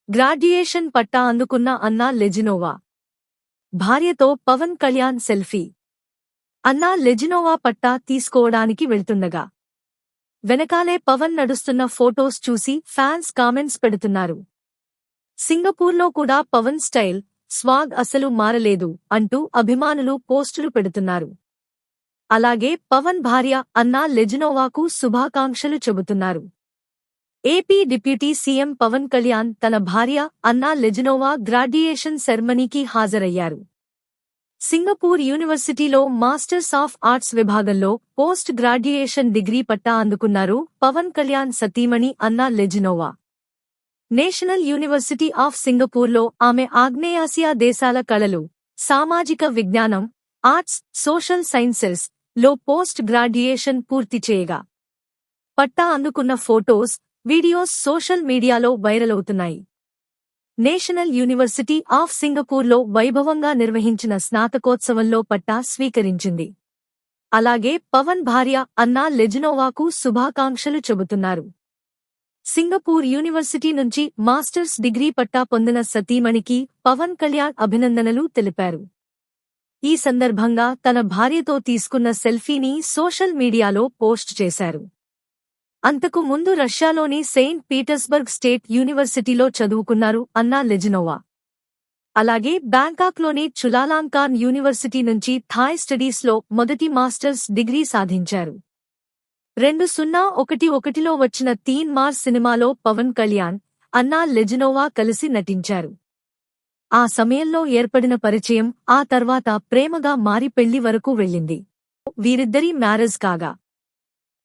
Graduation పట్టా అందుకున్న Anna Lezhneva. భార్యతో Pawan Kalyan selfie. Anna Lezhneva పట్టా తీసుకోవడానికి వెళ్తుండగా వెనకాలే పవన్ నడుస్తున్న ఫోటోస్ చూసి ఫ్యాన్స్ కామెంట్స్ పెడుతున్నారు. సింగపూర్లో కూడా పవన్ స్టైల్, స్వాగ్ అసలు మారలేదు అంటూ అభిమానులు పోస్టులు పెడుతున్నారు. అలాగే పవన్ భార్య అన్నా లెజినోవాకు శుభాకాంక్షలు చెబుతున్నారు. AP deputy CM Pawan Kalyan తన భార్య అన్నా లెజినోవా గ్రాడ్యుయేషన్ సెర్మనీకి హాజరయ్యారు. సింగపూర్ యూనివర్సిటీలో మాస్టర్స్ ఆఫ్ ఆర్ట్స్ విభాగంలో పోస్ట్ గ్రాడ్యుయేషన్ డిగ్రీ పట్టా అందుకున్నారు పవన్ కళ్యాణ్ సతీమణి అన్నా లెజినోవా. నేషనల్ యూనివర్సిటీ ఆఫ్ సింగపూర్లో ఆమె ఆగ్నేయాసియా దేశాల కళలు, సామాజిక విజ్ఞానం, ఆర్ట్స్, సోషల్ సైన్సెస్ లో పోస్ట్ గ్రాడ్యుయేషన్ పూర్తి చేయగా పట్టా అందుకున్న ఫోటోస్, వీడియోస్ సోషల్ మీడియాలో వైరల్ అవుతున్నాయి. నేషనల్ యూనివర్సిటీ ఆఫ్ సింగపూర్లో వైభవంగా నిర్వహించిన స్నాతకోత్సవంలో పట్టా స్వీకరించింది. అలాగే పవన్ భార్య అన్నా లెజినోవాకు శుభాకాంక్షలు చెబుతున్నారు. సింగపూర్ యూనివర్సిటీ నుంచి మాస్టర్స్ డిగ్రీ పట్టా పొందిన సతీమణికి పవన్ కళ్యాణ్ అభినందనలు తెలిపారు. ఈ సందర్భంగా తన భార్యతో తీసుకున్న సెల్ఫీని సోషల్ మీడియాలో పోస్ట్ చేశారు. అంతకు ముందు రష్యాలోని సెయింట్ పీటర్స్బర్గ్ స్టేట్ యూనివర్సిటీలో చదువుకున్నారు అన్నా లెజినోవా. అలాగే బ్యాంకాక్లోని చులాలాంకాన్ యూనివర్సిటీ నుంచి థాయ్ స్టడీస్లో మొదటి మాస్టర్స్ డిగ్రీ సాధించారు. 2011లో వచ్చిన తీన్ మార్ సినిమాలో పవన్ కళ్యాణ్, అన్నా లెజినోవా కలిసి నటించారు. ఆ సమయంలో ఏర్పడిన పరిచయం ఆ తర్వాత ప్రేమగా మారి పెళ్లి వరకు వెళ్ళింది. వీరిద్దరి మ్యారేజ్ కాగా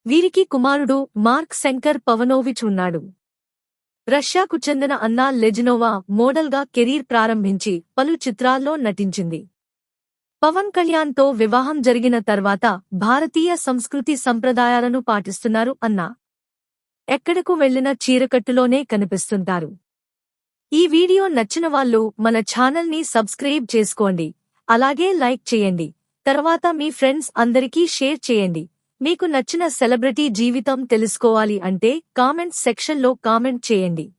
వీరికి కుమారుడు మార్క్ శంకర్ పవనోవిచ్ ఉన్నాడు. రష్యాకు చెందిన అన్నా లెజినోవా మోడల్గా కెరీర్ ప్రారంభించి పలు చిత్రాల్లో నటించింది. పవన్ కళ్యాణ్తో వివాహం జరిగిన తర్వాత భారతీయ సంస్కృతి సంప్రదాయాలను పాటిస్తున్నారు అన్నా. ఎక్కడకు వెళ్లిన చీరకట్టులోనే కనిపిస్తుంటారు. ఈ వీడియో నచ్చిన వాళ్ళు మన ఛానల్ని సబ్స్క్రైబ్ చేసుకోండి. అలాగే లైక్ చేయండి. తర్వాత మీ ఫ్రెండ్స్ అందరికీ షేర్ చేయండి. మీకు నచ్చిన సెలబ్రిటీ జీవితం తెలుసుకోవాలి అంటే కామెంట్ సెక్షన్లో కామెంట్ చేయండి.